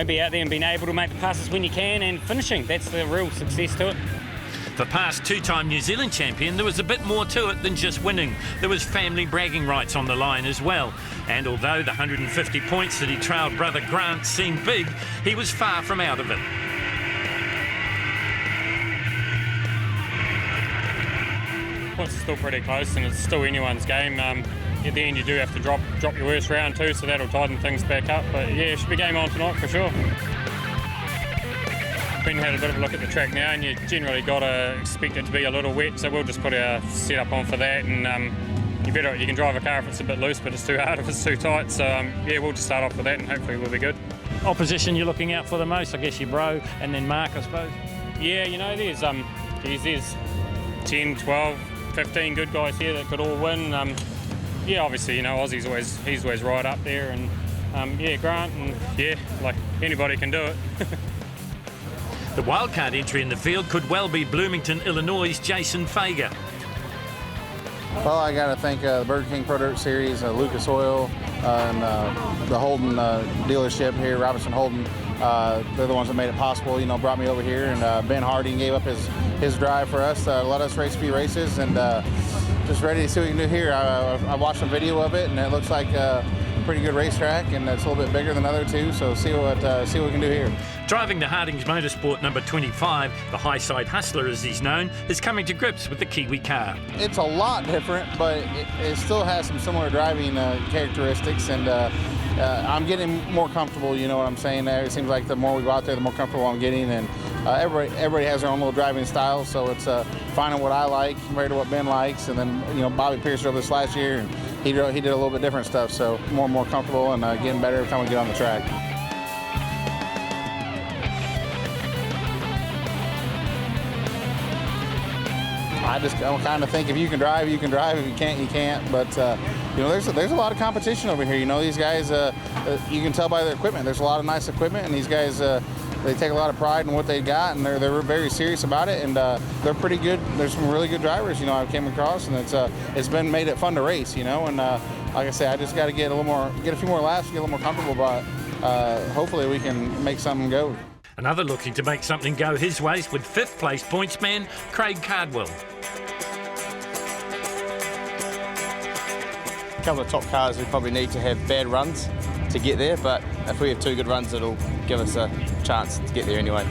be out there and being able to make the passes when you can and finishing. That's the real success to it. For past two-time New Zealand champion, there was a bit more to it than just winning. There was family bragging rights on the line as well. And although the 150 points that he trailed brother Grant seemed big, he was far from out of it. It's still pretty close and it's still anyone's game. At the end you do have to drop your worst round too, so that'll tighten things back up. But yeah, it should be game on tonight for sure. Been had a bit of a look at the track now, and you generally got to expect it to be a little wet, so we'll just put our setup on for that. And you can drive a car if it's a bit loose, but it's too hard if it's too tight. So yeah, we'll just start off with that, and hopefully we'll be good. Opposition you're looking out for the most, I guess your bro, and then Mark, I suppose. Yeah, you know, there's 10, 12, 15 good guys here that could all win. Yeah, obviously, you know, Aussie's always right up there, and yeah, Grant, and yeah, like anybody can do it. The wildcard entry in the field could well be Bloomington, Illinois' Jason Fager. Well, I got to thank the Burger King Pro Dirt Series, Lucas Oil, and the Holden dealership here, Robinson Holden. They're the ones that made it possible, you know, brought me over here. And Ben Harding gave up his drive for us, let us race a few races, and just ready to see what we can do here. I watched some video of it, and it looks like a pretty good racetrack, and it's a little bit bigger than the other two, so see what we can do here. Driving the Harding's Motorsport number 25, the Highside Hustler as he's known, is coming to grips with the Kiwi car. It's a lot different, but it still has some similar driving characteristics, and I'm getting more comfortable, you know what I'm saying there. It seems like the more we go out there, the more comfortable I'm getting, and everybody has their own little driving style, so it's finding what I like compared to what Ben likes. And then, you know, Bobby Pierce drove this last year, and he did a little bit different stuff, so more and more comfortable and getting better every time we get on the track. I kind of think if you can drive, you can drive. If you can't, you can't. But you know, there's a lot of competition over here. You know, these guys, you can tell by their equipment. There's a lot of nice equipment, and these guys, they take a lot of pride in what they got, and they're very serious about it. And they're pretty good. There's some really good drivers, you know, I came across, and it's made it fun to race, you know. And like I say, I just got to get a few more laps, get a little more comfortable. But hopefully, we can make something go. Another looking to make something go his ways with 5th place pointsman Craig Cardwell. A couple of top cars we probably need to have bad runs to get there, but if we have 2 good runs, it'll give us a chance to get there anyway.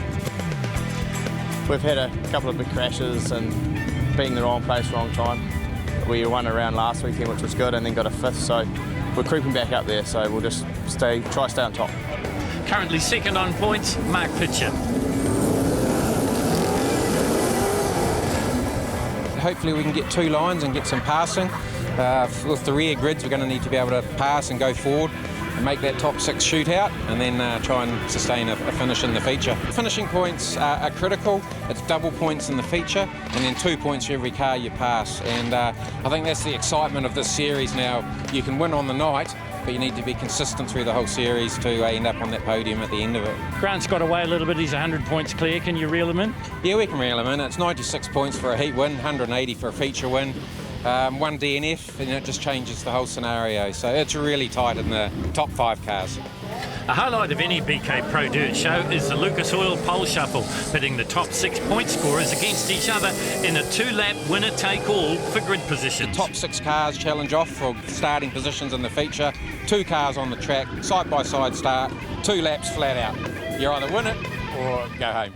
We've had a couple of big crashes and being in the wrong place, wrong time. We won around last weekend, which was good, and then got a 5th, so we're creeping back up there, so we'll just try to stay on top. Currently 2nd on points, Mark Pitcher. Hopefully we can get 2 lines and get some passing. With the rear grids, we're going to need to be able to pass and go forward and make that top 6 shootout, and then try and sustain a finish in the feature. Finishing points are critical. It's double points in the feature, and then 2 points for every car you pass. And I think that's the excitement of this series now. You can win on the night, but you need to be consistent through the whole series to end up on that podium at the end of it. Grant's got away a little bit. He's 100 points clear. Can you reel him in? Yeah, we can reel him in. It's 96 points for a heat win, 180 for a feature win. 1 DNF, and it just changes the whole scenario. So it's really tight in the top 5 cars. A highlight of any BK Pro Dirt show is the Lucas Oil pole shuffle, pitting the top 6 point scorers against each other in a 2-lap winner-take-all for grid positions. The top 6 cars challenge off for starting positions in the feature. 2 cars on the track, side-by-side start, 2 laps flat out. You either win it or go home.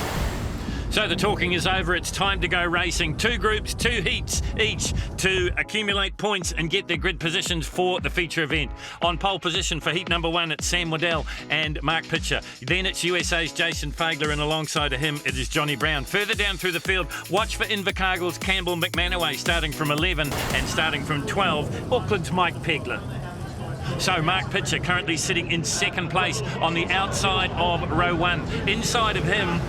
So the talking is over. It's time to go racing. 2 groups, 2 heats each to accumulate points and get their grid positions for the feature event. On pole position for heat number 1, it's Sam Waddell and Mark Pitcher. Then it's USA's Jason Fagler, and alongside of him it is Johnny Brown. Further down through the field, watch for Invercargill's Campbell McManaway starting from 11, and starting from 12, Auckland's Mike Pegler. So Mark Pitcher currently sitting in 2nd place on the outside of row 1. Inside of him,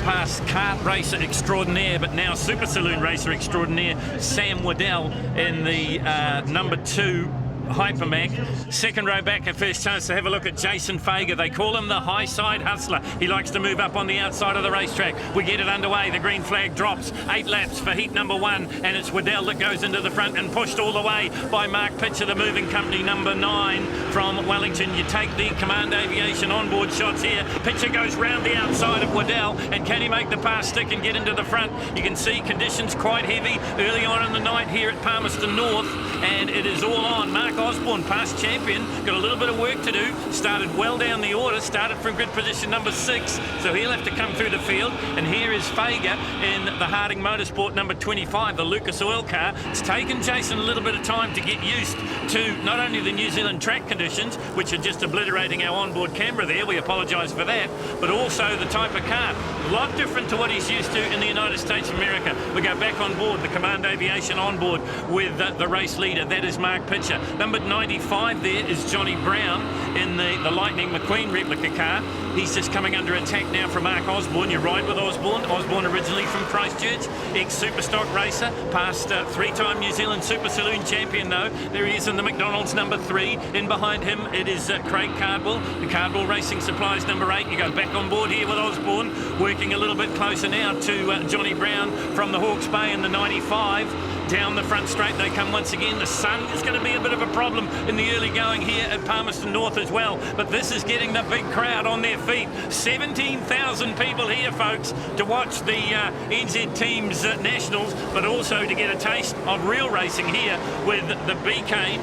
past kart racer extraordinaire, but now super saloon racer extraordinaire, Sam Waddell in the number 2 Hypermac. Second row back, a first chance to have a look at Jason Fager. They call him the high side hustler. He likes to move up on the outside of the racetrack. We get it underway. The green flag drops. 8 laps for heat number 1, and it's Waddell that goes into the front and pushed all the way by Mark Pitcher, the moving company number 9 from Wellington. You take the Command Aviation onboard shots here. Pitcher goes round the outside of Waddell, and can he make the pass stick and get into the front? You can see conditions quite heavy early on in the night here at Palmerston North, and it is all on. Mark Osborne, past champion, got a little bit of work to do. Started well down the order, started from grid position number 6, so he'll have to come through the field. And here is Fager in the Harding Motorsport number 25, the Lucas Oil car. It's taken Jason a little bit of time to get used to not only the New Zealand track conditions, which are just obliterating our onboard camera there, we apologise for that, but also the type of car. A lot different to what he's used to in the United States of America. We go back on board, the Command Aviation on board with the race leader, that is Mark Pitcher. Number 95 there is Johnny Brown in the Lightning McQueen replica car. He's just coming under attack now from Mark Osborne. You ride with Osborne. Osborne originally from Christchurch, ex-Superstock racer, past 3-time New Zealand Super Saloon champion though. There he is in the McDonald's number 3. In behind him it is Craig Cardwell, the Cardwell Racing Supplies number 8. You go back on board here with Osborne, working a little bit closer now to Johnny Brown from the Hawke's Bay in the 95. Down the front straight they come once again. The sun is going to be a bit of a problem in the early going here at Palmerston North as well, but this is getting the big crowd on their feet. 17,000 people here, folks, to watch the NZ team's nationals, but also to get a taste of real racing here with the BK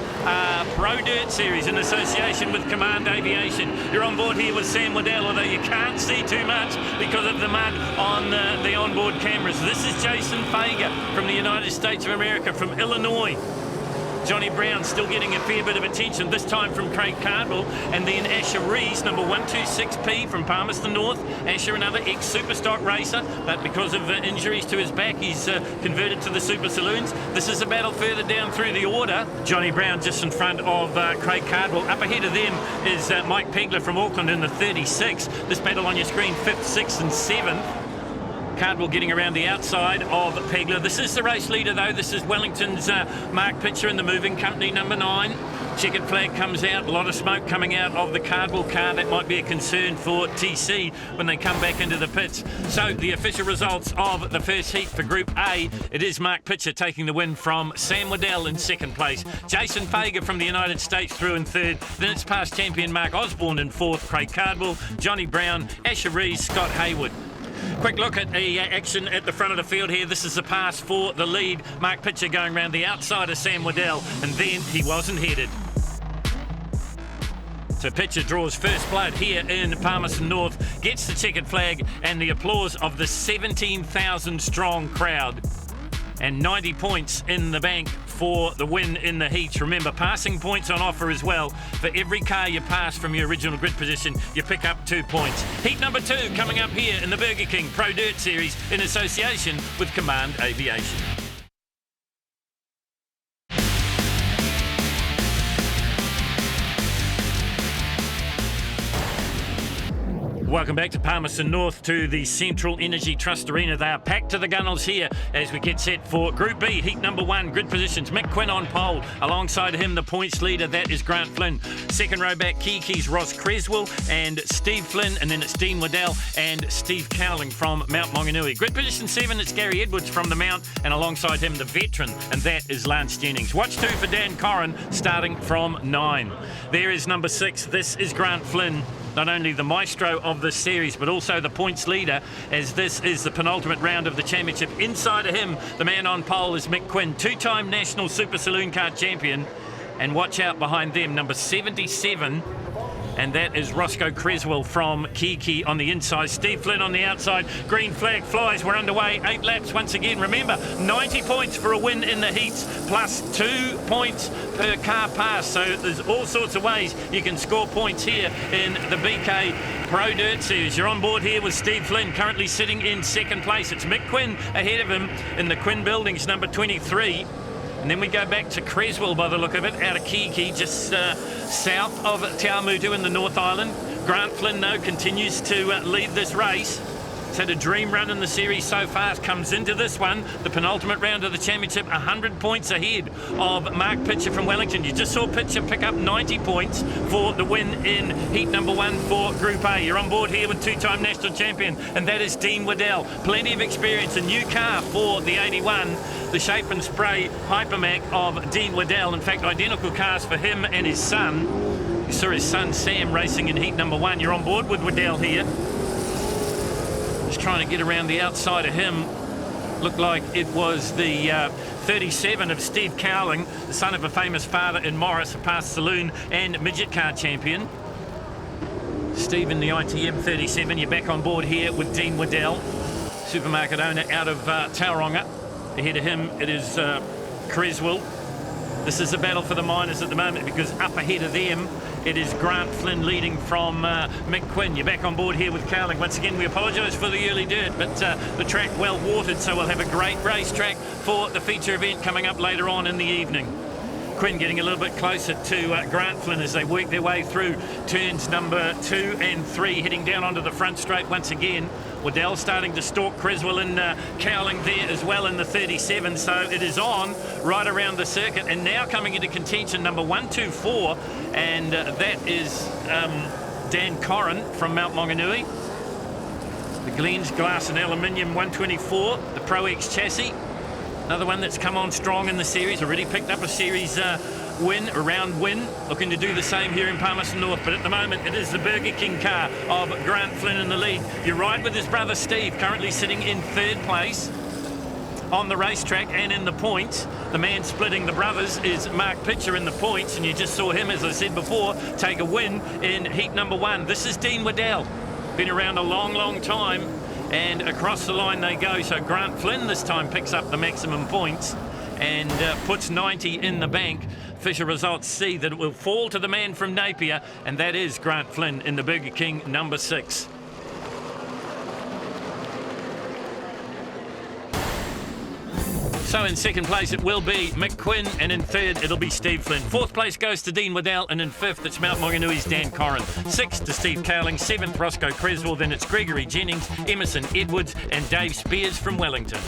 Pro Dirt Series in association with Command Aviation. You're on board here with Sam Waddell, although you can't see too much because of the mud on the onboard cameras. This is Jason Fager from the United States of America, from Illinois. Johnny Brown still getting a fair bit of attention, this time from Craig Cardwell. And then Asher Rees, number 126P from Palmerston North. Asher, another ex-Superstock racer, but because of injuries to his back, he's converted to the Super Saloons. This is a battle further down through the order. Johnny Brown just in front of Craig Cardwell. Up ahead of them is Mike Pegler from Auckland in the 36. This battle on your screen, 5th, 6th and 7th. Cardwell getting around the outside of Pegler. This is the race leader though. This is Wellington's Mark Pitcher in the moving company number 9. Checkered flag comes out, a lot of smoke coming out of the Cardwell car. That might be a concern for TC when they come back into the pits. So the official results of the first heat for Group A, it is Mark Pitcher taking the win from Sam Waddell in 2nd place. Jason Fager from the United States through in 3rd. Then it's past champion Mark Osborne in 4th, Craig Cardwell, Johnny Brown, Asher Rees, Scott Hayward. Quick look at the action at the front of the field here. This is the pass for the lead. Mark Pitcher going round the outside of Sam Waddell, and then he wasn't headed. So Pitcher draws first blood here in Palmerston North, gets the checkered flag and the applause of the 17,000 strong crowd. And 90 points in the bank for the win in the heats. Remember, passing points on offer as well. For every car you pass from your original grid position, you pick up 2 points. Heat number 2 coming up here in the Burger King Pro Dirt Series in association with Command Aviation. Welcome back to Palmerston North, to the Central Energy Trust Arena. They are packed to the gunnels here as we get set for Group B, Heat number 1, grid positions. Mick Quinn on pole. Alongside him, the points leader, that is Grant Flynn. Second row back, Kiki's Ross Creswell and Steve Flynn, and then it's Dean Waddell and Steve Cowling from Mount Maunganui. Grid position 7, it's Gary Edwards from the Mount, and alongside him, the veteran, and that is Lance Jennings. Watch 2 for Dan Corrin, starting from 9. There is number 6, this is Grant Flynn. Not only the maestro of this series, but also the points leader, as this is the penultimate round of the championship. Inside of him, the man on pole is Mick Quinn, 2-time National Super Saloon Car champion. And watch out behind them, number 77, and that is Roscoe Creswell from Kiki on the inside. Steve Flynn on the outside. Green flag flies. We're underway. 8 laps once again. Remember, 90 points for a win in the heats, plus 2 points per car pass. So there's all sorts of ways you can score points here in the BK Pro Dirt Series. You're on board here with Steve Flynn, currently sitting in 2nd place. It's Mick Quinn ahead of him in the Quinn Buildings, number 23. And then we go back to Creswell by the look of it, out of Kiki, just south of Te Awamutu in the North Island. Grant Flynn, though, continues to lead this race. He's had a dream run in the series so far, comes into this one, the penultimate round of the championship, 100 points ahead of Mark Pitcher from Wellington. You just saw Pitcher pick up 90 points for the win in heat number 1 for Group A. You're on board here with two-time national champion, and that is Dean Waddell. Plenty of experience, a new car for the 81, the Shape and Spray Hypermac of Dean Waddell. In fact, identical cars for him and his son. You saw his son Sam racing in heat number 1. You're on board with Waddell here. Just trying to get around the outside of him. Looked like it was the 37 of Steve Cowling, the son of a famous father in Morris, a past saloon and midget car champion. Steve in the ITM 37. You're back on board here with Dean Waddell, supermarket owner out of Tauranga. Ahead of him it is Creswell. This is a battle for the minors at the moment, because up ahead of them it is Grant Flynn leading from Mick Quinn. You're back on board here with Cowling. Once again, we apologise for the early dirt, but the track well watered, so we'll have a great racetrack for the feature event coming up later on in the evening. Quinn getting a little bit closer to Grant Flynn as they work their way through turns number 2 and 3, heading down onto the front straight once again. Waddell starting to stalk Creswell and Cowling there as well in the 37, so it is on right around the circuit, and now coming into contention number 124, and that is Dan Corrin from Mount Maunganui. The Glens Glass and Aluminium 124, the Pro X chassis. Another one that's come on strong in the series, already picked up a series win, a round win, looking to do the same here in Palmerston North, but at the moment it is the Burger King car of Grant Flynn in the lead. You ride with his brother Steve, currently sitting in 3rd place on the racetrack and in the points. The man splitting the brothers is Mark Pitcher in the points, and you just saw him, as I said before, take a win in heat number 1. This is Dean Waddell, been around a long time, and across the line they go. So Grant Flynn this time picks up the maximum points and puts 90 in the bank. Official results see that it will fall to the man from Napier, and that is Grant Flynn in the Burger King number 6. So in 2nd place it will be Mick Quinn, and in 3rd it'll be Steve Flynn. 4th place goes to Dean Waddell, and in 5th it's Mount Maunganui's Dan Corrin. 6th to Steve Cowling, 7th Roscoe Creswell, then it's Gregory Jennings, Emerson Edwards and Dave Spears from Wellington.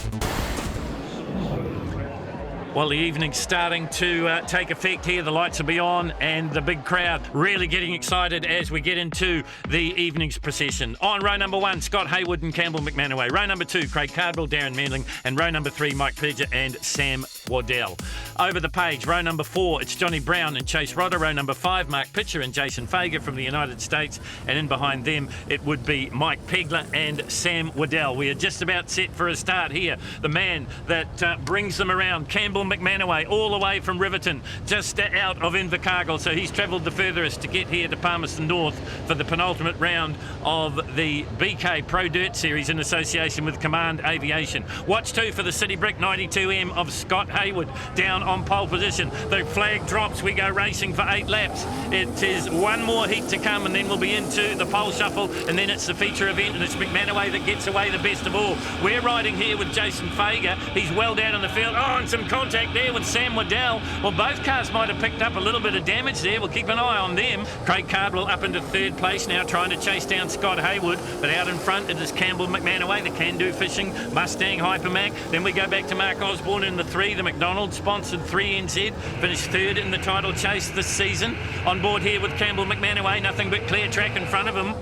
Well, the evening's starting to take effect here. The lights will be on, and the big crowd really getting excited as we get into the evening's procession. On row number 1, Scott Haywood and Campbell McManaway. Row number 2, Craig Cardwell, Darren Manling, and row number 3, Mike Pitcher and Sam Waddell. Over the page, row number 4, it's Johnny Brown and Chase Rodder. Row number 5, Mark Pitcher and Jason Fager from the United States, and in behind them it would be Mike Pegler and Sam Waddell. We are just about set for a start here. The man that brings them around, Campbell McManaway, all the way from Riverton, just out of Invercargill, so he's travelled the furthest to get here to Palmerston North for the penultimate round of the BK Pro Dirt Series in association with Command Aviation. Watch 2 for the City Brick 92M of Scott Haywood down on pole position. The flag drops, we go racing for 8 laps. It is one more heat to come, and then we'll be into the pole shuffle, and then it's the feature event, and it's McManaway that gets away the best of all. We're riding here with Jason Fager. He's well down in the field. Oh, and some contact there with Sam Waddell. Well, both cars might have picked up a little bit of damage there. We'll keep an eye on them. Craig Cardwell up into 3rd place now, trying to chase down Scott Haywood, but out in front it is Campbell McManaway, the Can-Do Fishing Mustang Hypermac. Then we go back to Mark Osborne in the 3, the McDonald's sponsored 3NZ, finished 3rd in the title chase this season. On board here with Campbell McManaway, nothing but clear track in front of him.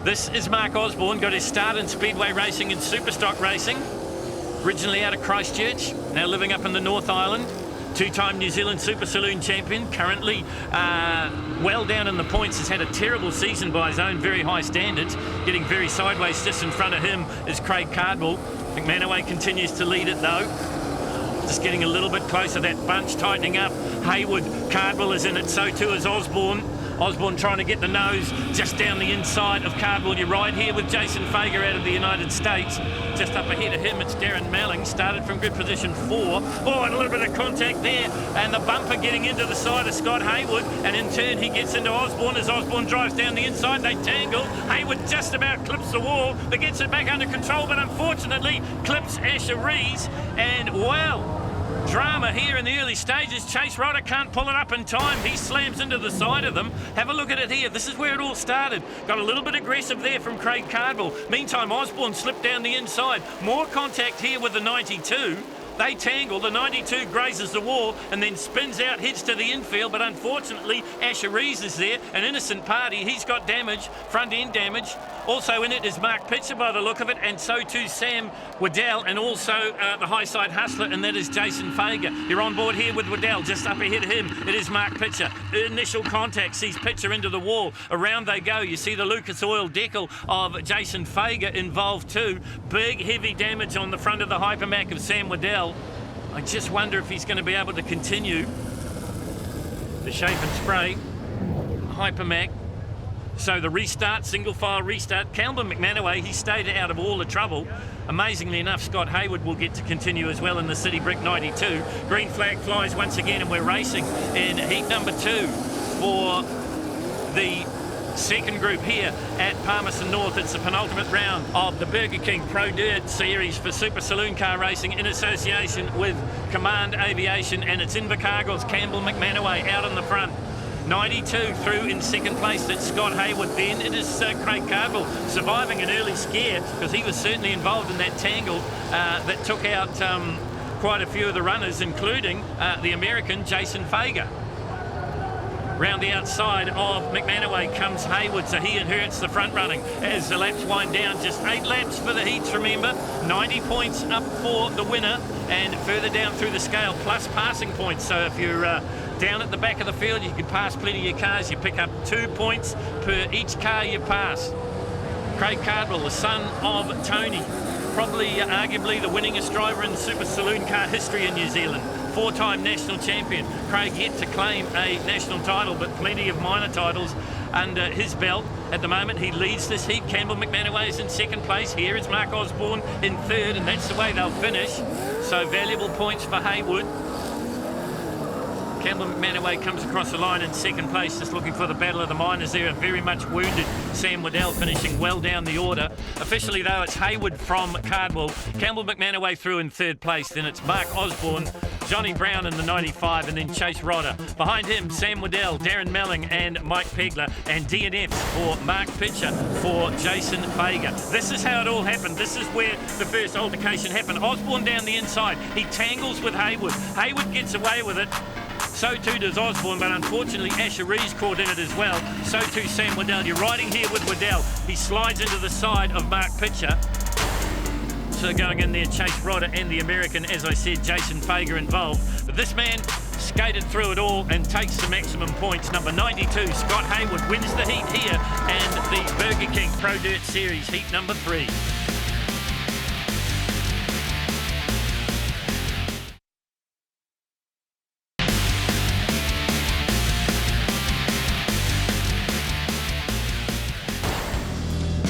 This is Mark Osborne, got his start in Speedway racing and Superstock racing. Originally out of Christchurch, now living up in the North Island. 2-time New Zealand Super Saloon champion, currently well down in the points, has had a terrible season by his own very high standards, getting very sideways. Just in front of him is Craig Cardwell. McManaway continues to lead it though. Just getting a little bit closer, that bunch tightening up. Haywood, Cardwell is in it, so too is Osborne. Osborne trying to get the nose just down the inside of Cardwell. You ride here with Jason Fager out of the United States. Just up ahead of him, it's Darren Malling, started from grid position 4. Oh, and a little bit of contact there, and the bumper getting into the side of Scott Haywood, and in turn he gets into Osborne as Osborne drives down the inside. They tangle. Haywood just about clips the wall, but gets it back under control, but unfortunately clips Asher Rees, and well, Drama here in the early stages. Chase Rodder can't pull it up in time. He slams into the side of them. Have a look at it here. This is where it all started. Got a little bit aggressive there from Craig Cardwell. Meantime, Osborne slipped down the inside. More contact here with the 92. They tangle. The 92 grazes the wall and then spins out, heads to the infield, but unfortunately Asher Rees is there, an innocent party. He's got damage, front end damage. Also in it is Mark Pitcher by the look of it, and so too Sam Waddell, and also the high side hustler, and that is Jason Fager. You're on board here with Waddell. Just up ahead of him it is Mark Pitcher. Initial contact sees Pitcher into the wall. Around they go. You see the Lucas Oil decal of Jason Fager involved too. Big heavy damage on the front of the Hypermac of Sam Waddell. I just wonder if he's going to be able to continue the shape and spray. Hypermac. So the restart, single file restart. Calvin McManaway, he stayed out of all the trouble. Amazingly enough, Scott Hayward will get to continue as well in the City Brick 92. Green flag flies once again, and we're racing in heat number 2 for the second group here at Palmerston North. It's the penultimate round of the Burger King Pro Dirt Series for Super Saloon Car Racing in association with Command Aviation, and it's Invercargill's Campbell McManaway out in the front. 92 through in second place. That's Scott Hayward. Then it is Craig Cardwell surviving an early scare, because he was certainly involved in that tangle that took out quite a few of the runners, including the American Jason Fager. Round the outside of McManaway comes Hayward, so he inherits the front running as the laps wind down. Just 8 laps for the heats, remember. 90 points up for the winner, and further down through the scale, plus passing points. So if you're down at the back of the field, you can pass plenty of your cars. You pick up 2 points per each car you pass. Craig Cardwell, the son of Tony, probably arguably the winningest driver in Super Saloon car history in New Zealand. 4-time national champion. Craig yet to claim a national title, but plenty of minor titles under his belt. At the moment, he leads this heat. Campbell McManaway is in second place. Here is Mark Osborne in third, and that's the way they'll finish. So valuable points for Hayward. Campbell McManaway comes across the line in second place, just looking for the battle of the miners there. A very much wounded Sam Waddell finishing well down the order. Officially, though, it's Hayward from Cardwell. Campbell McManaway through in third place. Then it's Mark Osborne, Johnny Brown in the 95, and then Chase Rodder. Behind him, Sam Waddell, Darren Melling, and Mike Pegler, and DNF for Mark Pitcher for Jason Fager. This is how it all happened. This is where the first altercation happened. Osborne down the inside. He tangles with Hayward. Hayward gets away with it. So too does Osborne, but unfortunately Asher Rees caught in it as well. So too Sam Waddell. You're riding here with Waddell. He slides into the side of Mark Pitcher. So going in there, Chase Rodder and the American, as I said, Jason Fager involved. But this man skated through it all and takes the maximum points. Number 92, Scott Hayward, wins the heat here and the Burger King Pro Dirt Series, heat number 3.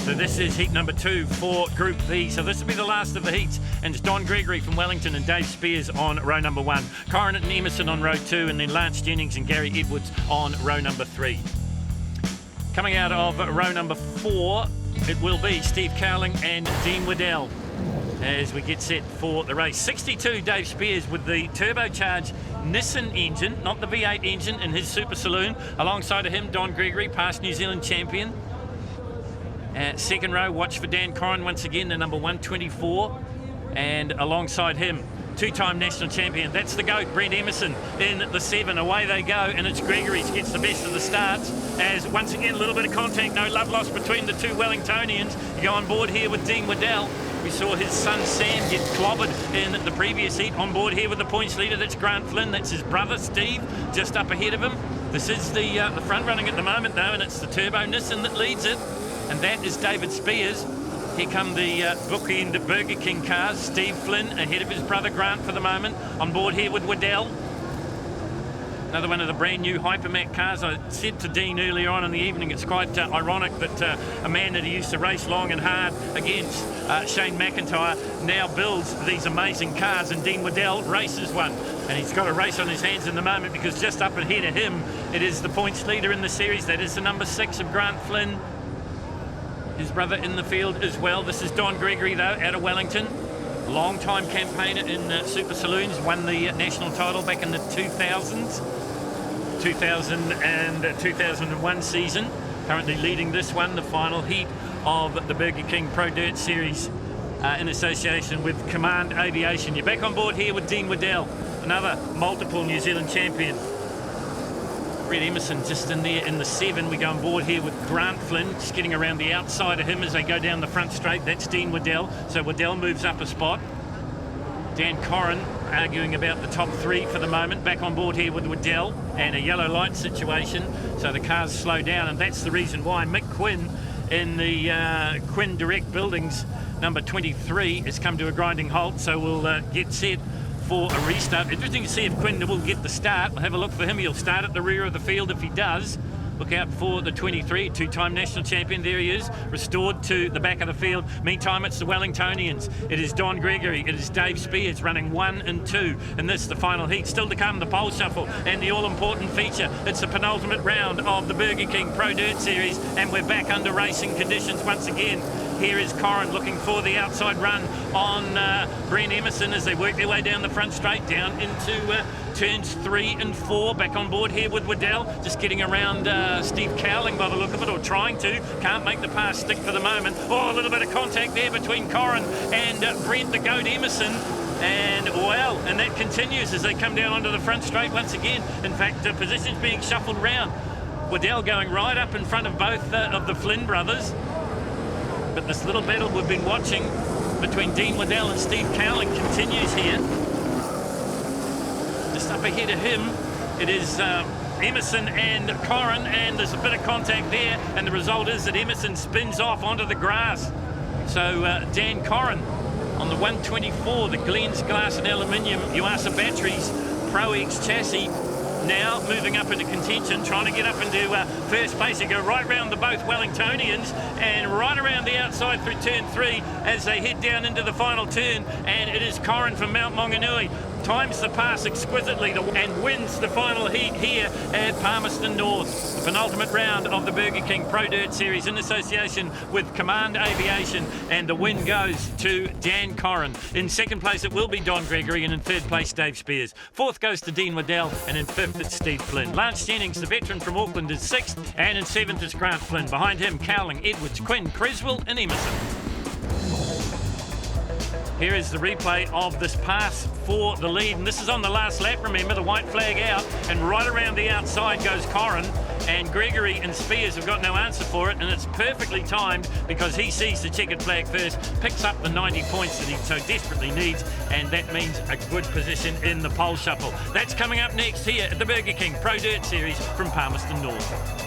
So this is heat number 2 for Group B. So this will be the last of the heats. And it's Don Gregory from Wellington and Dave Spears on row number 1. Coronet and Emerson on row 2. And then Lance Jennings and Gary Edwards on row number 3. Coming out of row number 4, it will be Steve Cowling and Dean Waddell as we get set for the race. 62 Dave Spears with the turbocharged Nissan engine, not the V8 engine, in his Super Saloon. Alongside of him, Don Gregory, past New Zealand champion. Second row, watch for Dan Corrin once again, the number 124. And alongside him, 2-time national champion. That's the GOAT, Brent Emerson, in the 7. Away they go, and it's Gregory's gets the best of the starts. As once again, a little bit of contact, no love lost between the two Wellingtonians. You go on board here with Dean Waddell. We saw his son Sam get clobbered in the previous heat. On board here with the points leader, that's Grant Flynn. That's his brother Steve, just up ahead of him. This is the front running at the moment though, and it's the Turbo Nissan that leads it. And that is David Spears. Here come the bookend Burger King cars. Steve Flynn ahead of his brother Grant for the moment. On board here with Waddell. Another one of the brand new Hypermac cars. I said to Dean earlier on in the evening, it's quite ironic that a man that he used to race long and hard against, Shane McIntyre, now builds these amazing cars, and Dean Waddell races one. And he's got a race on his hands in the moment, because just up ahead of him, it is the points leader in the series. That is the number 6 of Grant Flynn. His brother in the field as well. This is Don Gregory, though, out of Wellington. long-time campaigner in Super Saloons, won the national title back in the 2000s, 2000 and 2001 season. Currently leading this one, the final heat of the Burger King Pro Dirt Series in association with Command Aviation. You're back on board here with Dean Waddell, another multiple New Zealand champion. Brett Emerson just in there in the 7. We go on board here with Grant Flynn, just getting around the outside of him as they go down the front straight. That's Dean Waddell. So Waddell moves up a spot. Dan Corrin arguing about the top 3 for the moment. Back on board here with Waddell, and a yellow light situation, so the cars slow down, and that's the reason why Mick Quinn in the Quinn Direct Buildings number 23 has come to a grinding halt. So we'll get set for a restart. Interesting to see if Quinn will get the start. We'll have a look for him. He'll start at the rear of the field. If he does, look out for the 23, two-time national champion. There he is, restored to the back of the field. Meantime, it's the Wellingtonians. It is Don Gregory. It is Dave Spears running 1 and 2. And this is the final heat. Still to come, the pole shuffle and the all-important feature. It's the penultimate round of the Burger King Pro Dirt Series, and we're back under racing conditions once again. Here is Corrin looking for the outside run on Brent Emerson as they work their way down the front straight, down into turns 3 and 4. Back on board here with Waddell, just getting around Steve Cowling by the look of it, or trying to. Can't make the pass stick for the moment. Oh, a little bit of contact there between Corrin and Brent the Goat Emerson. And well, and that continues as they come down onto the front straight once again. In fact, positions being shuffled around. Waddell going right up in front of both of the Flynn brothers. But this little battle we've been watching between Dean Waddell and Steve Cowling continues here. Just up ahead of him, it is Emerson and Corrin, and there's a bit of contact there, and the result is that Emerson spins off onto the grass. So Dan Corrin on the 124, the Glens Glass and Aluminium Yuasa Batteries Pro X chassis, now moving up into contention, trying to get up into first place. They go right round the both Wellingtonians and right around the outside through turn 3 as they head down into the final turn, and it is Corrin from Mount Maunganui. Times the pass exquisitely and wins the final heat here at Palmerston North. The penultimate round of the Burger King Pro Dirt Series in association with Command Aviation, and the win goes to Dan Corrin. In second place it will be Don Gregory, and in third place Dave Spears. Fourth goes to Dean Waddell, and in fifth it's Steve Flynn. Lance Jennings, the veteran from Auckland, is sixth, and in seventh is Grant Flynn. Behind him, Cowling, Edwards, Quinn, Creswell and Emerson. Here is the replay of this pass for the lead, and this is on the last lap. Remember, the white flag out, and right around the outside goes Corrin, and Gregory and Spears have got no answer for it, and it's perfectly timed because he sees the checkered flag first, picks up the 90 points that he so desperately needs, and that means a good position in the pole shuffle. That's coming up next here at the Burger King Pro Dirt Series from Palmerston North.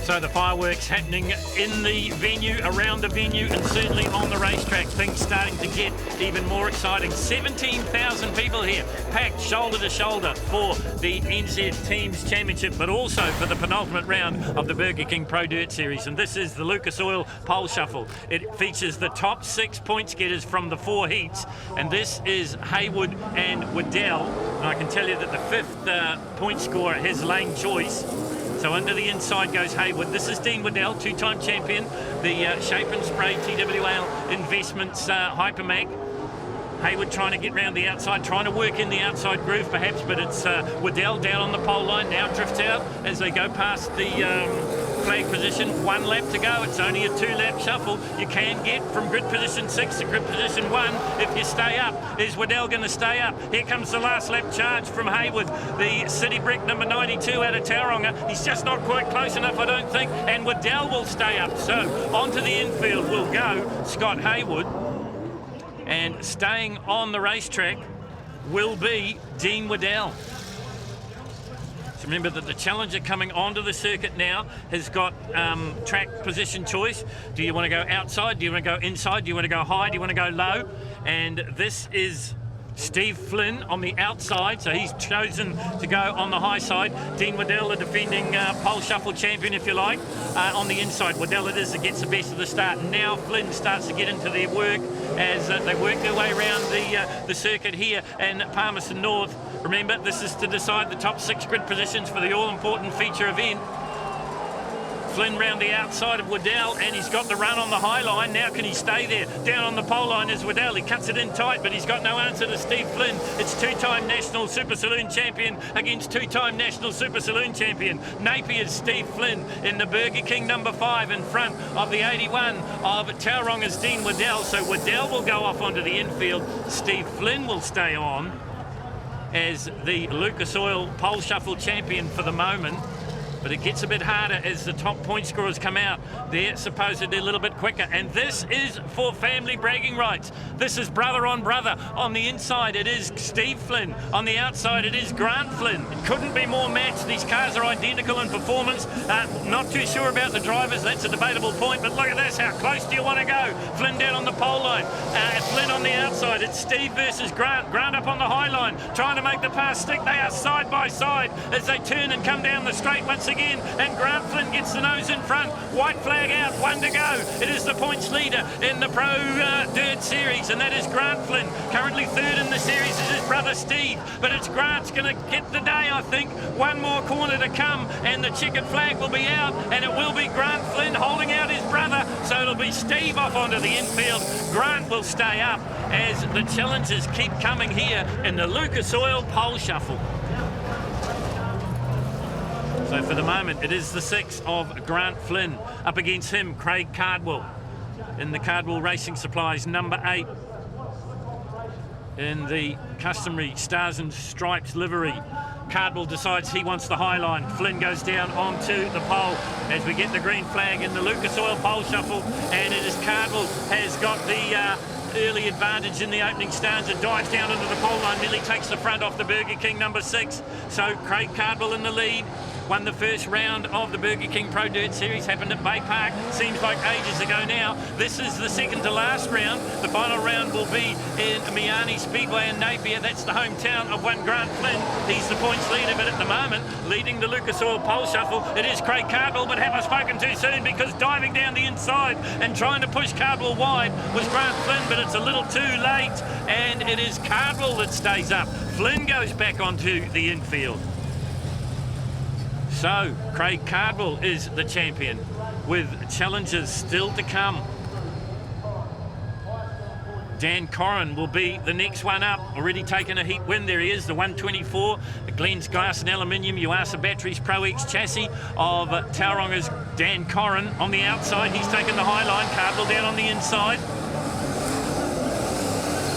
So the fireworks happening in the venue, around the venue, and certainly on the racetrack. Things starting to get even more exciting. 17,000 people here, packed shoulder to shoulder for the NZ Teams Championship, but also for the penultimate round of the Burger King Pro Dirt Series. And this is the Lucas Oil Pole Shuffle. It features the top 6 points getters from the 4 heats, and this is Haywood and Waddell. And I can tell you that the 5th point scorer has lane choice. So under the inside goes Haywood. This is Dean Waddell, 2-time champion, the Shape and Spray TWL Investments Hypermag. Haywood trying to get round the outside, trying to work in the outside groove perhaps, but it's Waddell down on the pole line, now drifts out as they go past the flag position. 1 lap to go. It's only a 2-lap shuffle. You can get from grid position 6 to grid position 1 if you stay up. Is Waddell going to stay up? Here comes the last lap charge from Haywood, the City Brick number 92 out of Tauranga. He's just not quite close enough, I don't think, and Waddell will stay up. So onto the infield will go Scott Haywood, and staying on the racetrack will be Dean Waddell. So remember that the challenger coming onto the circuit now has got track position choice. Do you want to go outside? Do you want to go inside? Do you want to go high? Do you want to go low? And this is Steve Flynn on the outside, so he's chosen to go on the high side. Dean Waddell, the defending pole shuffle champion, if you like, on the inside. Waddell it is that gets the best of the start. Now Flynn starts to get into their work as they work their way around the circuit here in Palmerston North. Remember, this is to decide the top 6 grid positions for the all-important feature event. Flynn round the outside of Waddell, and he's got the run on the high line. Now can he stay there? Down on the pole line is Waddell. He cuts it in tight, but he's got no answer to Steve Flynn. It's 2-time National Super Saloon champion against 2-time National Super Saloon champion. Napier's Steve Flynn in the Burger King number 5 in front of the 81 of Tauronga's Dean Waddell. So Waddell will go off onto the infield. Steve Flynn will stay on as the Lucas Oil pole shuffle champion for the moment. But it gets a bit harder as the top point scorers come out. They're supposedly a little bit quicker. And this is for family bragging rights. This is brother on brother. On the inside, it is Steve Flynn. On the outside, it is Grant Flynn. It couldn't be more matched. These cars are identical in performance. Not too sure about the drivers. That's a debatable point. But look at this. How close do you want to go? Flynn down on the pole line. Flynn on the outside. It's Steve versus Grant. Grant up on the high line, trying to make the pass stick. They are side by side as they turn and come down the straight once again, and Grant Flynn gets the nose in front. White flag out, 1 to go. It is the points leader in the Pro Dirt Series, and that is Grant Flynn. Currently 3rd in the series is his brother Steve, but it's Grant's going to get the day, I think. One more corner to come, and the checkered flag will be out, and it will be Grant Flynn holding out his brother, so it'll be Steve off onto the infield. Grant will stay up as the challenges keep coming here in the Lucas Oil pole shuffle. So for the moment, it is the 6 of Grant Flynn. Up against him, Craig Cardwell in the Cardwell Racing Supplies number 8 in the customary Stars and Stripes livery. Cardwell decides he wants the high line. Flynn goes down onto the pole as we get the green flag in the Lucas Oil pole shuffle, and it is Cardwell has got the early advantage in the opening stanza, dives down into the pole line, nearly takes the front off the Burger King number 6. So Craig Cardwell in the lead. Won the first round of the Burger King Pro Dirt Series, happened at Bay Park, seems like ages ago now. This is the second to last round. The final round will be in NZ Speedway in Napier. That's the hometown of one Grant Flynn. He's the points leader, but at the moment, leading the Lucas Oil pole shuffle, it is Craig Cardwell, but have I spoken too soon, because diving down the inside and trying to push Cardwell wide was Grant Flynn, but it's a little too late, and it is Cardwell that stays up. Flynn goes back onto the infield. So, Craig Cardwell is the champion, with challenges still to come. Dan Corrin will be the next one up, already taken a heat win. There he is, the 124, the Glens Glass and Aluminium Yuasa Batteries Pro X chassis of Tauronga's Dan Corrin. On the outside, he's taken the high line, Cardwell down on the inside.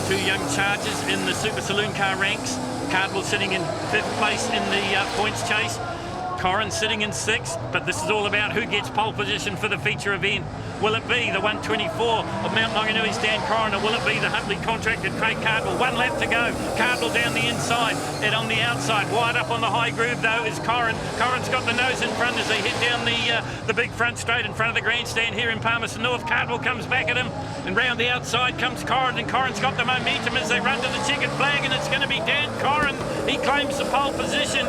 2 young chargers in the Super Saloon car ranks. Cardwell sitting in 5th place in the points chase. Corrin sitting in 6th, but this is all about who gets pole position for the feature event. Will it be the 124 of Mount Maunganui's Dan Corrin, or will it be the Huntley contracted Craig Cardwell? 1 lap to go. Cardwell down the inside, and on the outside, wide up on the high groove though is Corrin. Corrin's got the nose in front as they head down the big front straight in front of the grandstand here in Palmerston North. Cardwell comes back at him, and round the outside comes Corrin, and Corrin's got the momentum as they run to the checkered flag, and it's going to be Dan Corrin. He claims the pole position.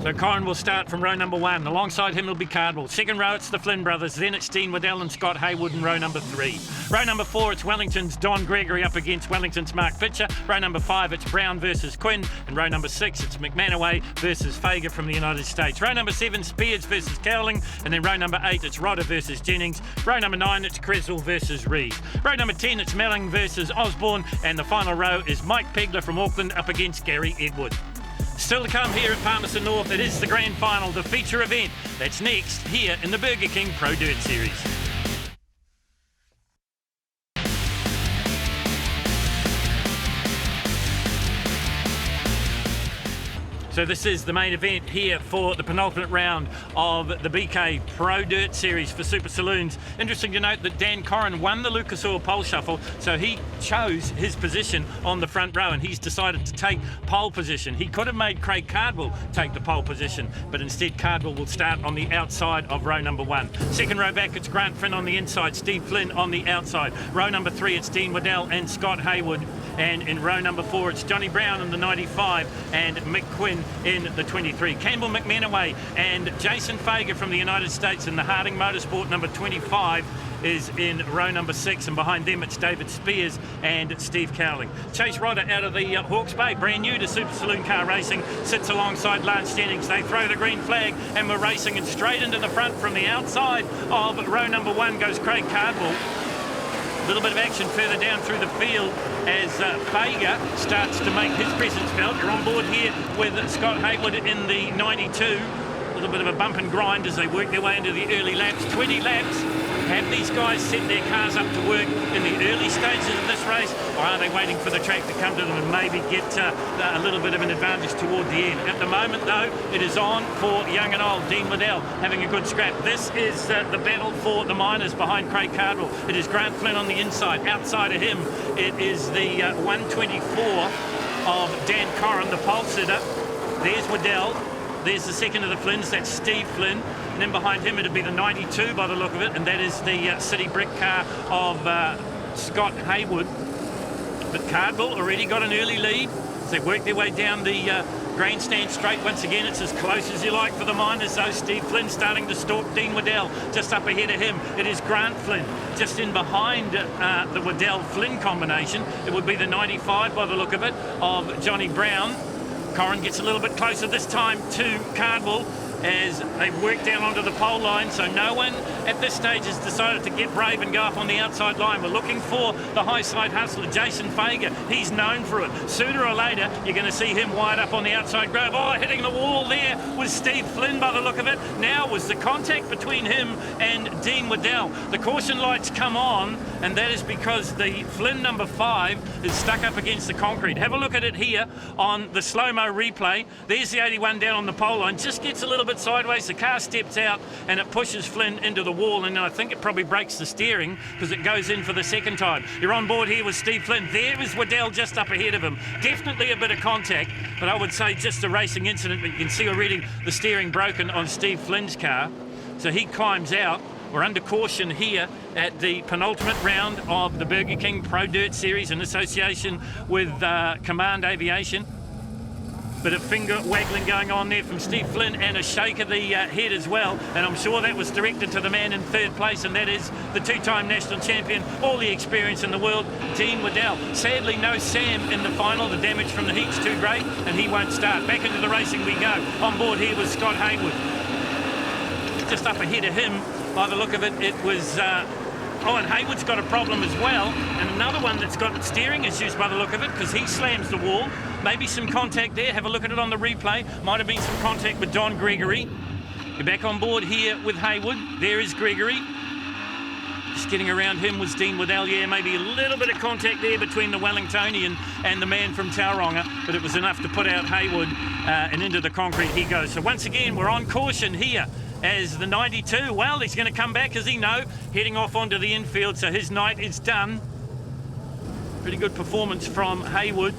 So Corrin will start from row number 1. Alongside him will be Cardwell. Second row, it's the Flynn brothers. Then it's Dean Waddell and Scott Haywood in row number 3. Row number 4, it's Wellington's Don Gregory up against Wellington's Mark Pitcher. Row number 5, it's Brown versus Quinn. And row number 6, it's McManaway versus Fager from the United States. Row number 7, Spears versus Cowling. And then row number 8, it's Rodder versus Jennings. Row number 9, it's Creswell versus Reed. Row number 10, it's Melling versus Osborne. And the final row is Mike Pegler from Auckland up against Gary Edward. Still to come here at Palmerston North, it is the grand final, the feature event. That's next here in the Burger King Pro Dirt Series. So this is the main event here for the penultimate round of the BK Pro Dirt Series for Super Saloons. Interesting to note that Dan Corrin won the Lucas Oil pole shuffle, so he chose his position on the front row, and he's decided to take pole position. He could have made Craig Cardwell take the pole position, but instead Cardwell will start on the outside of row number 1. Second row back, it's Grant Flynn on the inside, Steve Flynn on the outside. Row number 3, it's Dean Waddell and Scott Haywood. And in row number 4, it's Johnny Brown in the 95 and Mick Quinn in the 23. Campbell McMenaway and Jason Fager from the United States in the Harding Motorsport number 25 is in row number 6, and behind them it's David Spears and Steve Cowling. Chase Rodder out of the Hawke's Bay, brand new to Super Saloon Car Racing, sits alongside Lance Jennings. They throw the green flag and we're racing, and straight into the front from the outside of row number 1 goes Craig Cardwell. A little bit of action further down through the field as Fager starts to make his presence felt. You're on board here with Scott Haywood in the 92. A little bit of a bump and grind as they work their way into the early laps. 20 laps. Have these guys set their cars up to work in the early stages of this race, or are they waiting for the track to come to them and maybe get a little bit of an advantage toward the end? At the moment, though, it is on for young and old. Dean Waddell having a good scrap. This is the battle for the minors behind Craig Cardwell. It is Grant Flynn on the inside. Outside of him, it is the 124 of Dan Corrin, the pole sitter. There's Waddell. There's the second of the Flynns, that's Steve Flynn. And then behind him it'd be the 92 by the look of it, and that is the City Brick car of Scott Haywood. But Cardwell already got an early lead. As they work their way down the grandstand straight. Once again, it's as close as you like for the minors, though. Steve Flynn starting to stalk Dean Waddell. Just up ahead of him, it is Grant Flynn. Just in behind the Waddell-Flynn combination, it would be the 95 by the look of it of Johnny Brown. Corrin gets a little bit closer this time to Cardwell as they work down onto the pole line, so no one at this stage has decided to get brave and go up on the outside line. We're looking for the high side hustler, Jason Fager. He's known for it. Sooner or later, you're going to see him wide up on the outside grove. Oh, hitting the wall there was Steve Flynn by the look of it. Now was the contact between him and Dean Waddell. The caution lights come on, and that is because the Flynn number 5 is stuck up against the concrete. Have a look at it here on the slow-mo replay. There's the 81 down on the pole line. Just gets a little bit sideways. The car steps out and it pushes Flynn into the wall, and I think it probably breaks the steering because it goes in for the second time. You're on board here with Steve Flynn. There is Waddell just up ahead of him. Definitely a bit of contact, but I would say just a racing incident. But you can see already the steering broken on Steve Flynn's car. So he climbs out. We're under caution here at the penultimate round of the Burger King Pro Dirt Series in association with Command Aviation. Bit of finger waggling going on there from Steve Flynn, and a shake of the head as well. And I'm sure that was directed to the man in third place, and that is the two-time national champion, all the experience in the world, Dean Waddell. Sadly, no Sam in the final. The damage from the heat's too great, and he won't start. Back into the racing we go. On board here was Scott Haywood. Just up ahead of him, by the look of it, it was... Oh, and Haywood's got a problem as well, and another one that's got steering issues by the look of it, because he slams the wall. Maybe some contact there. Have a look at it on the replay. Might have been some contact with Don Gregory. You're back on board here with Haywood. There is Gregory. Just getting around him was Dean Waddell. Yeah, maybe a little bit of contact there between the Wellingtonian and the man from Tauranga, but it was enough to put out Haywood, and into the concrete he goes. So once again, we're on caution here as the 92, well, he's going to come back, as he know, heading off onto the infield, so his night is done. Pretty good performance from Haywood.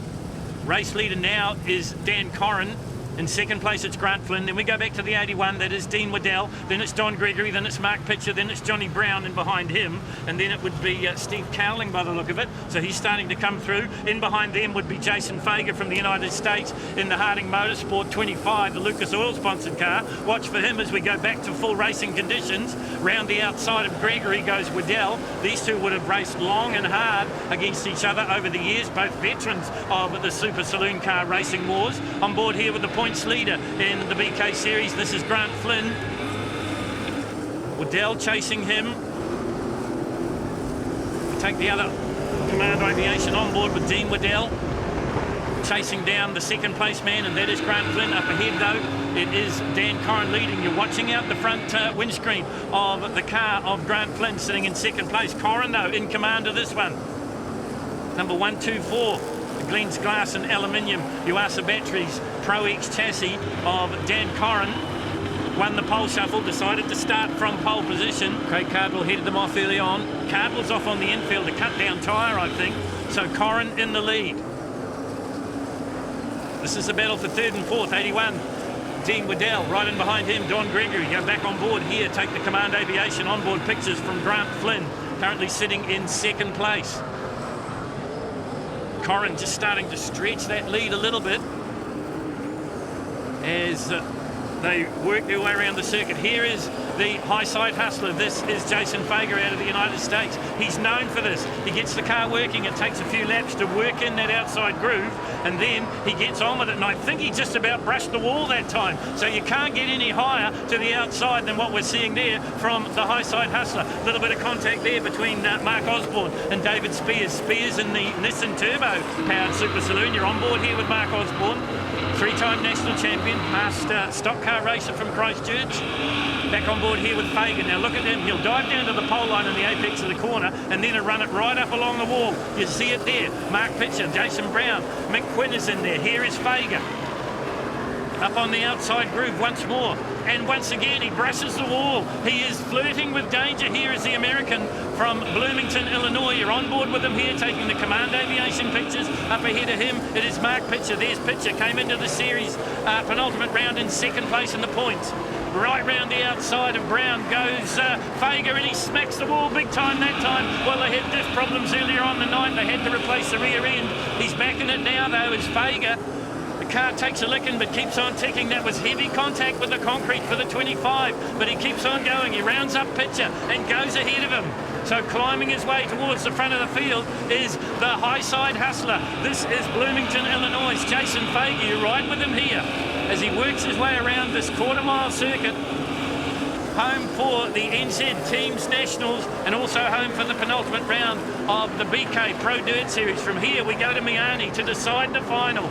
Race leader now is Dan Corrin. In second place, it's Grant Flynn. Then we go back to the 81. That is Dean Waddell. Then it's Don Gregory. Then it's Mark Pitcher. Then it's Johnny Brown in behind him. And then it would be Steve Cowling by the look of it. So he's starting to come through. In behind them would be Jason Fager from the United States in the Harding Motorsport 25, the Lucas Oil sponsored car. Watch for him as we go back to full racing conditions. Round the outside of Gregory goes Waddell. These two would have raced long and hard against each other over the years, both veterans of the Super Saloon Car Racing Wars. On board here with the points leader in the BK Series, this is Grant Flynn. Waddell chasing him. We take the other Command Aviation on board with Dean Waddell chasing down the second place man, and that is Grant Flynn. Up ahead though, it is Dan Corrin leading. You're watching out the front windscreen of the car of Grant Flynn sitting in second place. Corrin though in command of this one. Number 124. Glenn's Glass and Aluminium, Yuasa Batteries, Pro X chassis of Dan Corrin. Won the pole shuffle, decided to start from pole position. Craig Cardwell headed them off early on. Cardwell's off on the infield, a cut down tyre, I think. So Corrin in the lead. This is the battle for third and fourth, 81. Dean Waddell right in behind him, Don Gregory. Go back on board here, take the Command Aviation onboard pictures from Grant Flynn, currently sitting in second place. Corrin just starting to stretch that lead a little bit as they work their way around the circuit. Here is the high side hustler. This is Jason Fager out of the United States. He's known for this. He gets the car working. It takes a few laps to work in that outside groove, and then he gets on with it. And I think he just about brushed the wall that time. So you can't get any higher to the outside than what we're seeing there from the high side hustler. A little bit of contact there between Mark Osborne and David Spears. Spears in the Nissan Turbo powered Super Saloon. You're on board here with Mark Osborne, three-time national champion, past stock car racer from Christchurch. Back on board here with Fagan. Now look at him. He'll dive down to the pole line in the apex of the corner and then run it right up along the wall. You see it there. Mark Pitcher, Jason Brown, Mick Quinn is in there. Here is Fager. Up on the outside groove once more. And once again, he brushes the wall. He is flirting with danger. Here is the American from Bloomington, Illinois. You're on board with him here, taking the Command Aviation pictures. Up ahead of him, it is Mark Pitcher. There's Pitcher. Came into the series penultimate round in second place in the points. Right round the outside of Brown goes Fager, and he smacks the wall big time that time. Well, they had diff problems earlier on the night. They had to replace the rear end. He's back in it now, though, as Fager. The car takes a licking but keeps on ticking. That was heavy contact with the concrete for the 25, but he keeps on going. He rounds up Pitcher and goes ahead of him. So climbing his way towards the front of the field is the high side hustler. This is Bloomington, Illinois. Jason Fager. You ride with him here as he works his way around this quarter-mile circuit. Home for the NZ Teams Nationals and also home for the penultimate round of the BK Pro Dirt Series. From here we go to Miami to decide the final.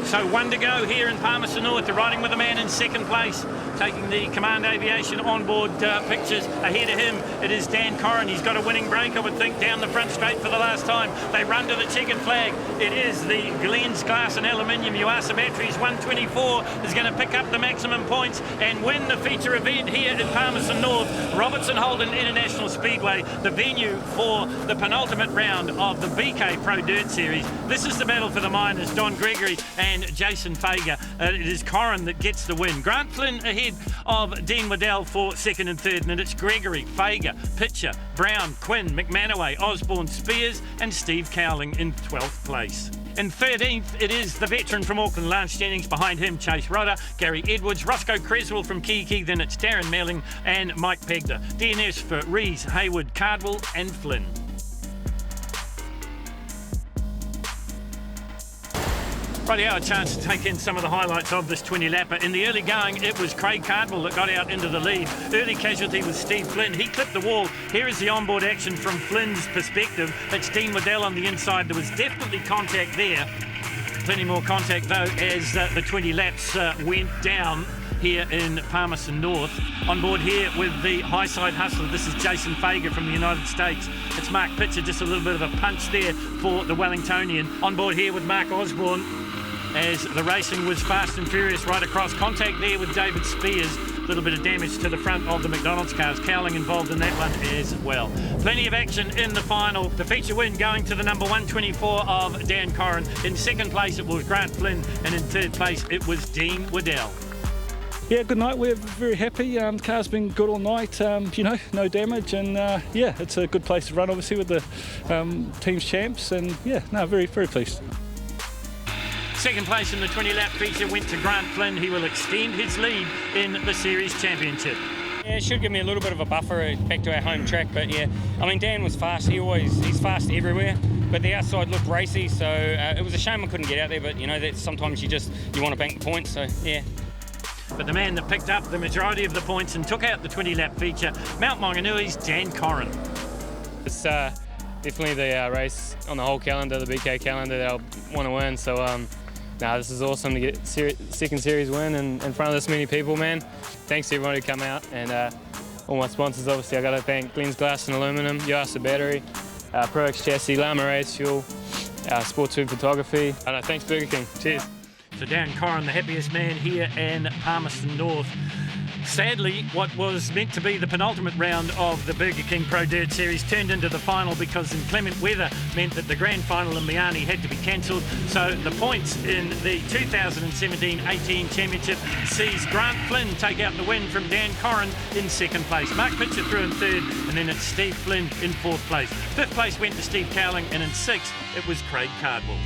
So one to go here in Palmerston North. They're riding with a man in second place, taking the Command Aviation onboard pictures. Ahead of him, it is Dan Corrin. He's got a winning break, I would think, down the front straight for the last time. They run to the checkered flag. It is the Glens Glass and Aluminium Yuasa Batteries 124 is going to pick up the maximum points and win the feature event here in Palmerston North. Robertson Holden International Speedway, the venue for the penultimate round of the BK Pro Dirt Series. This is the battle for the minors, Don Gregory and Jason Fager. It is Corrin that gets the win. Grant Flynn ahead of Dean Waddell for second and third, and it's Gregory, Fager, Pitcher, Brown, Quinn, McManaway, Osborne, Spears and Steve Cowling in 12th place. In 13th, it is the veteran from Auckland, Lance Jennings. Behind him, Chase Rodder, Gary Edwards, Roscoe Creswell from Kiki. Then it's Darren Melling and Mike Pegda. DNS for Rees, Hayward, Cardwell and Flynn. Rightio, a chance to take in some of the highlights of this 20-lapper. In the early going, it was Craig Cardwell that got out into the lead. Early casualty was Steve Flynn. He clipped the wall. Here is the onboard action from Flynn's perspective. It's Dean Waddell on the inside. There was definitely contact there. Plenty more contact, though, as the 20 laps went down here in Palmerston North. On board here with the high side hustler, this is Jason Fager from the United States. It's Mark Pitcher, just a little bit of a punch there for the Wellingtonian. On board here with Mark Osborne, as the racing was fast and furious right across. Contact there with David Spears. A little bit of damage to the front of the McDonald's cars. Cowling involved in that one as well. Plenty of action in the final. The feature win going to the number 124 of Dan Corrin. In second place it was Grant Flynn, and in third place it was Dean Waddell. Yeah, good night. We're very happy. The car's been good all night, you know, no damage, and yeah, it's a good place to run obviously with the team's champs, and yeah, no, very, very pleased. Second place in the 20-lap feature went to Grant Flynn. He will extend his lead in the series championship. Yeah, it should give me a little bit of a buffer back to our home track, but yeah, I mean, Dan was fast. He's fast everywhere, but the outside looked racy, so it was a shame I couldn't get out there, but you know, that sometimes you want to bank the points, so yeah. But the man that picked up the majority of the points and took out the 20-lap feature, Mount Mauganui's Dan Corrin. It's definitely the race on the whole calendar, the BK calendar, that I want to win, so this is awesome to get second series win in front of this many people, man. Thanks to everyone who come out, and all my sponsors, obviously. I got to thank Glens Glass and Aluminium, Yuasa Battery, Pro-X Chassis, Llama Race Fuel, Sports Food Photography, and thanks Burger King. Cheers. So Dan Corrin, the happiest man here in Palmerston North. Sadly, what was meant to be the penultimate round of the Burger King Pro Dirt Series turned into the final because inclement weather meant that the grand final in Miami had to be cancelled. So the points in the 2017-18 championship sees Grant Flynn take out the win from Dan Corrin in second place. Mark Pitcher through in third, and then it's Steve Flynn in fourth place. Fifth place went to Steve Cowling, and in sixth it was Craig Cardwell.